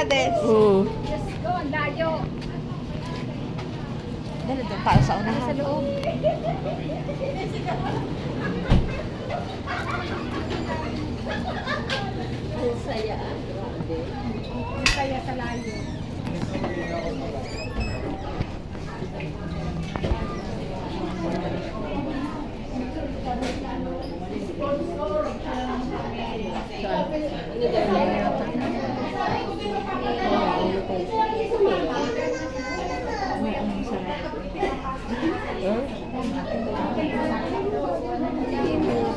Des. Let's go, ang layo. Dala doon tayo sa unahan. Sa loob. Ang saya. Ang saya sa layo.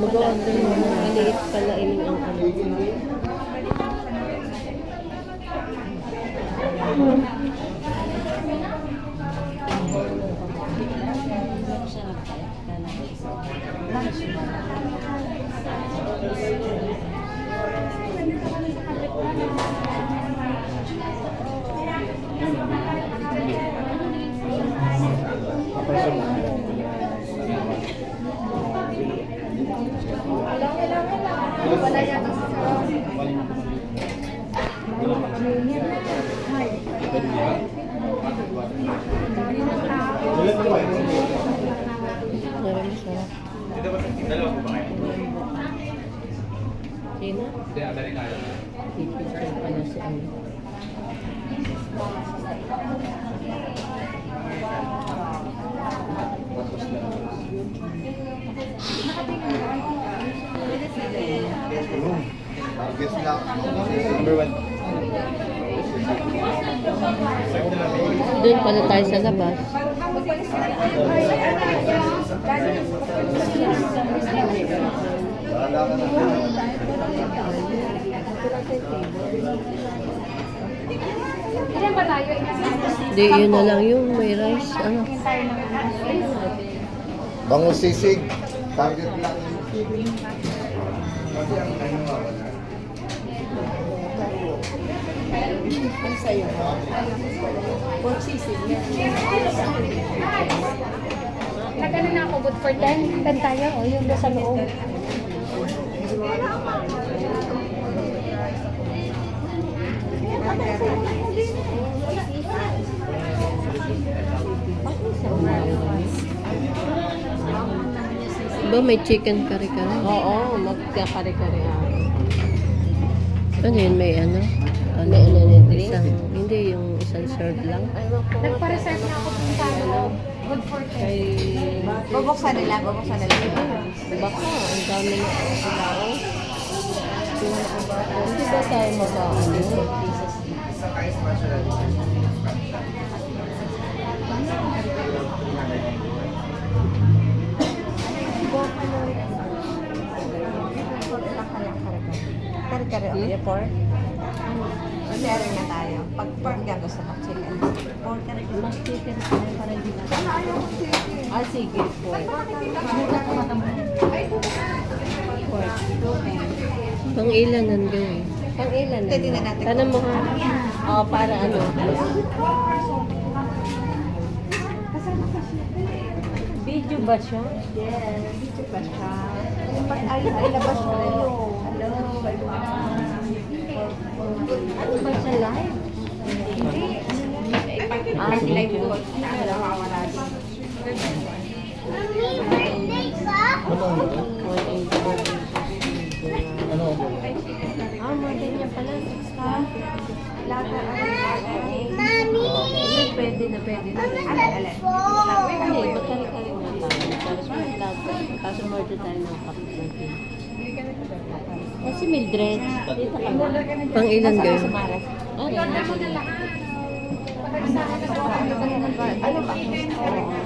Mag-order mo. Maliit pala ining ang ano. Wala yata sa Marami siya. Dalawa po ba kayo? Sino? Hindi, dali kayo. Pipicture pa na si ano. Number 1. Doon pala tayo sa labas. Ilan ba tayo? Hindi, yun na lang yung may rice. Ano? Bango sisig. Target lang. Ang sayo. Pork sisig. Nag-ano na ako, good for 10. 10 tayo, o yung doon sa loob. Ba may chicken kare-kare? Oo, magkakare-kare ako. Ano yun? May ano? Ano? May ano na drink? Isang, hindi, yung isang serve lang. Nagpa-reserve na ako kung paano. Good for 10. Kay... Bubuksan nila. Baka, ang dami na tao. Hindi ba tayo mag-ano? Kare-kare okay, pork. Sharing na tayo. Pag pork ka gusto mo, chicken. Pork ka rin. Mas chicken tayo para hindi na. Ah, sige po. Pang ilan nandiyo eh. Pang ilan na? Pwede na natin. Tanong mo ha. Oo, para ano? Video ba siya? Yes, video pa siya. Ay, labas mo na yun. Ano ba siya live? Ah, sila yung doon. Nakawala din. Ano? Ah, model niya pala. Pwede na, pwede na. Alin. Hindi, magkari-kari nga tayo. Tapos may lato. Tapos order tayo ng kapit. Si Mildred. Dito ka ba? Pang ilan Sa girl? Maras. Ah, I-order mo na lahat. Pag-alisahan na ito. Ano ba?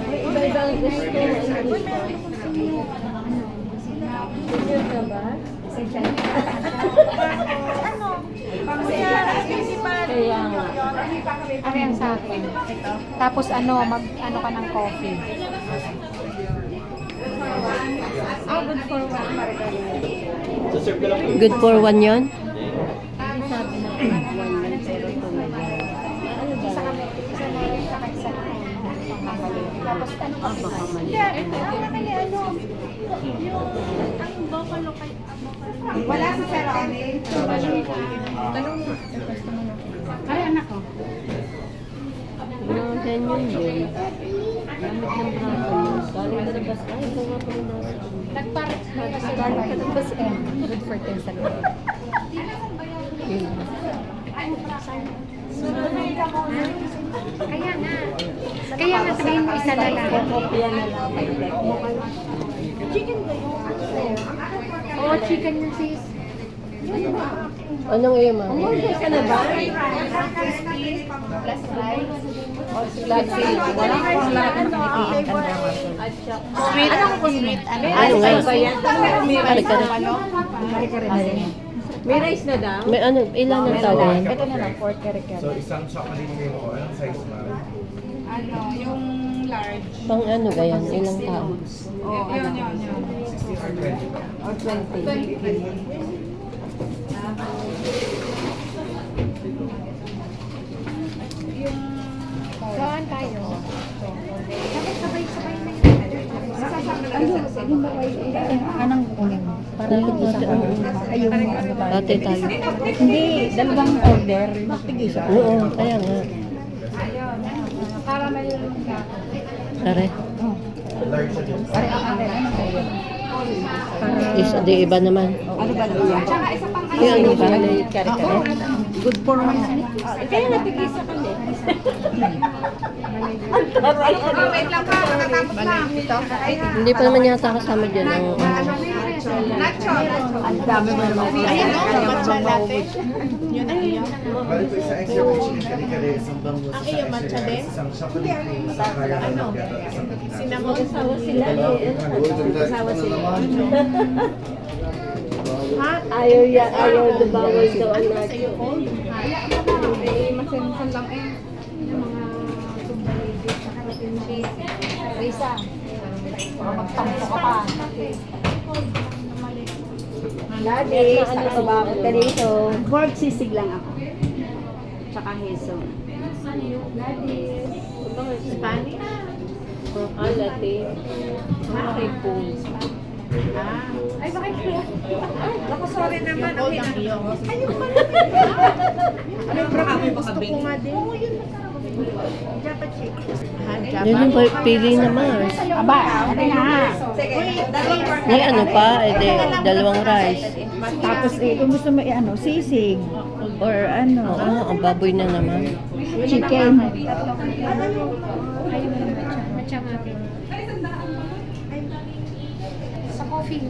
Iba-iba ang gusto. Senior ka ba? Kaya nga. Ano yan sa akin? Tapos ano, mag-ano ka ng coffee. Good for one. Sa-serve ka lang po. Good for one yun? Sabi na one lang pero tumagal. Ano ba? Isa kami, isa na rin sa kaisa. Tapos ano Ah, baka mali. Wala sa Sir Eric. Dalawang request mo na. Ay, anak ko. Mga ganyan yun. Gamit ng braso yun. Galing na labas. Ay, ito nga pala nasa. Nagparet na kasi galing ka ng bus M. Good for 10 sa loob. Yun. Kaya nga. Kaya nga sabihin mo isa na lang. Kopya na lang. Oo, chicken yung sis. Anong iyo, ma'am? Umorder ka na ba? Plus rice. Wala akong lahat ng nakikita naman. Sweet. Ano ko sweet? Ano nga? ba yan? Kare-kare. May rice na daw? May ano, ilan ang tawag? Ito na lang, pork kare-kare. So, isang chocolate cake po. Anong size, ma'am? Ano, yung large. Pang ano ba yan? Ilang tao? Yun. 16 or 20 po. Or 20? Saan tayo? Dapat sabay-sabay na Anong kunin mo? Para hindi sa ayaw mo ano ba? Dati tayo. Hindi, dalawang order. Matigay siya. Oo, kaya nga. Para may Pare. Large siya din. Pare ang akin, ano ba yun? Isa, di iba naman. Ano ba naman yan? Yung ano ba? Kare-kare. Good for one. Kaya natigisa ka din. Wait lang pa, nakatapos lang. Hindi pa naman yata kasama dyan ang Nacho. Ang dami mo naman. Ayan o, matcha latte. Bali po isang extra chicken kare-kare, isang bangus, isang extra rice, isang chocolate cake, isang caramel macchiato, isang Sinamot asawa sila. Asawa sila. Ayaw na bawal daw ang nacho. masensan lang eh. Yung mga sumbalibit, nakarating cheese. Risa. Baka magtampo ka pa. Ladies, nakasabak ka dito. Pork sisig lang ako. Tsaka heso. Spanish? Latte. Okay po. Ay, bakit kaya? Ako, sorry naman. Okay na. Ayun pala. Ano yung bravo? Gusto ko nga din. Oo, yun. Japa chick. Yun yung pili na Mars. Aba, ano nga. Sige, dalawang May ano pa, edi dalawang rice. Tapos kung gusto mo ano, sisig. Or ano, Oo, ang baboy na naman. chicken. Matcha nga. Sa coffee.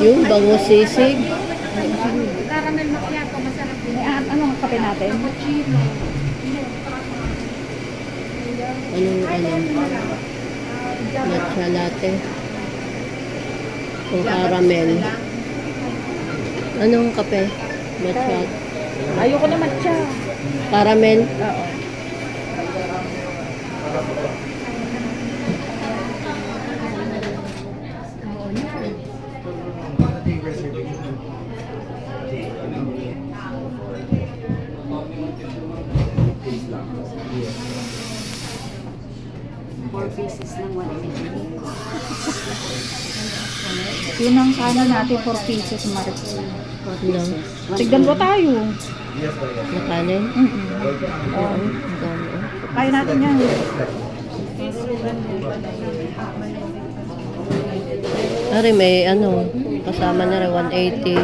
Yung bango sisig. Caramel macchiato, masarap din. Ano ang kape natin? Cappuccino. Anong matcha latte. Kung caramel. Anong kape? Matcha. Ayoko na matcha. Caramel. Oo. Yun ang kanan natin, 4 pieces, Maris. No. Tigdan ba tayo? Yes, po, yes. Nakanin? Oo. Ang dami. Kaya natin yan. Ari, may ano, kasama na rin 180.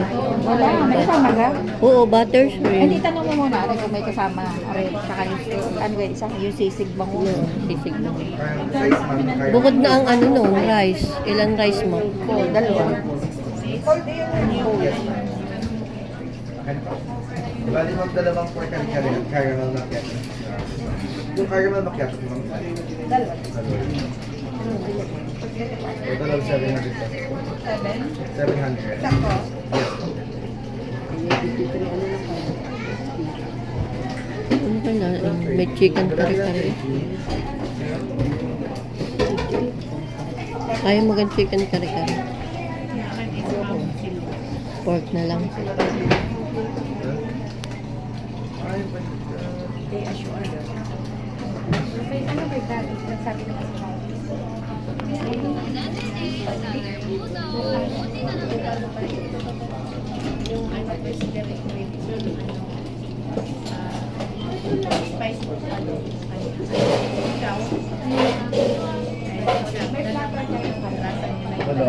Wala, may kasama ka? Oo, butter Hindi, shrimp. tanong mo muna, ano kung may kasama. Are, saka yung, ano ba, isa, yung sisig bang No, sisig na. Size, ma'am. Bukod na ang ano no, rice. Ilang rice mo? dalawa. Bali, ma'am, dalawang pork kare-kare at caramel macchiato. Yung caramel macchiato, ma'am. Dalawa. Total of 700 pesos. 700. Sako. Yes. Ano ba na? May chicken kare-kare. Kaya mo gan chicken kare-kare. Pork na lang. Ano ba yung sabi naman sa Yung ano, crispy with spice po. Ikaw? May flavor kayo kung lasa niyo na Wala.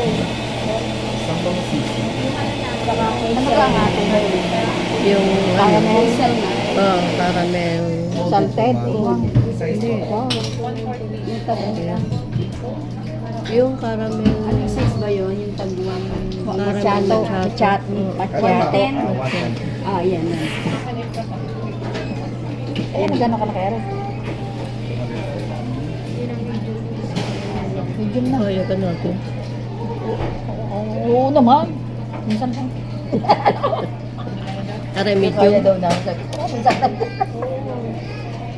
Isang bang sisi? Ano ka nga ate? Yung Caramel. caramel. Salted. Size po. Wow. Yung caramel. Anong size ba yun? Yung tagwang Caramel macchiato. macchiato. Macchiato. 110. Ah, yan. Ayan, gano'n ka na kaya rin? Medium na. Kaya ka natin. Oo naman. Minsan lang. Aray, Kaya medium. daw na. Sabi ko, minsan lang.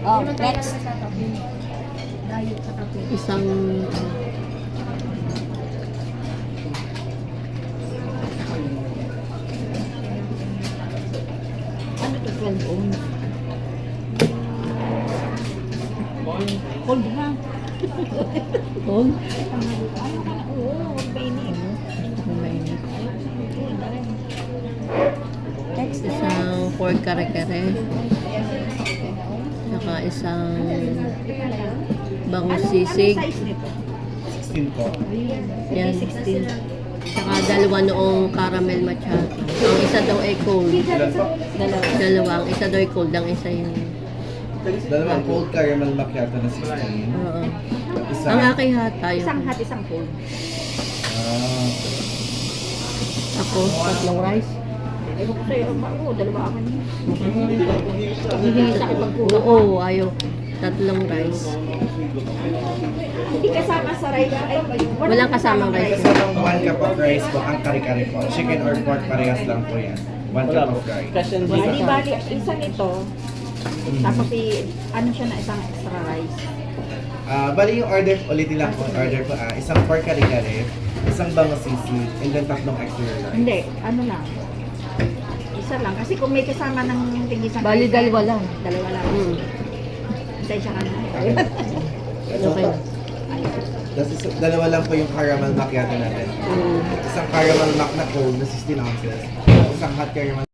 Oh, next. Isang... Ano to, 12 ounce? Cold ha? Cold? Oo, mainit. Mainit. Next, isang pork kare-kare. Saka isang bangus sisig. 16 po. Yan. Saka dalawa noong caramel macchiato. Ang isa daw ay cold. Ilan po? Dalawa. Ang isa daw ay cold. Ang isa yung... Dalawang cold caramel macchiato na 16. Oo. Isa. Ang aking hata yun. Isang hot, isang cold. Ah. Ako, tatlong rice. Ewan ko sa'yo, oo, dalawa akan yun. Hindi sa akin pagkuha. Oo, ayaw. Tatlong rice. Hindi kasama sa rice. Ay, Walang kasamang rice. Kasamang 1 cup of rice po ang kare-kare po. Chicken or pork parehas lang po yan. 1 cup of rice. Hindi bali, isang ito. Tapos ano siya na isang extra rice. Bali yung order, ulitin lang po. Order po, isang pork kare-kare, isang bangus sisig, and then tatlong extra rice. Hindi, ano lang. Isa lang. Kasi kung may kasama ng tigisang Bali, rice, dalawa lang. Dalawa lang. Hintay siya ka na. Okay. Tapos dalawa lang po yung caramel macchiato natin. Isang caramel mac na cold na 16 ounces. Isang hot caramel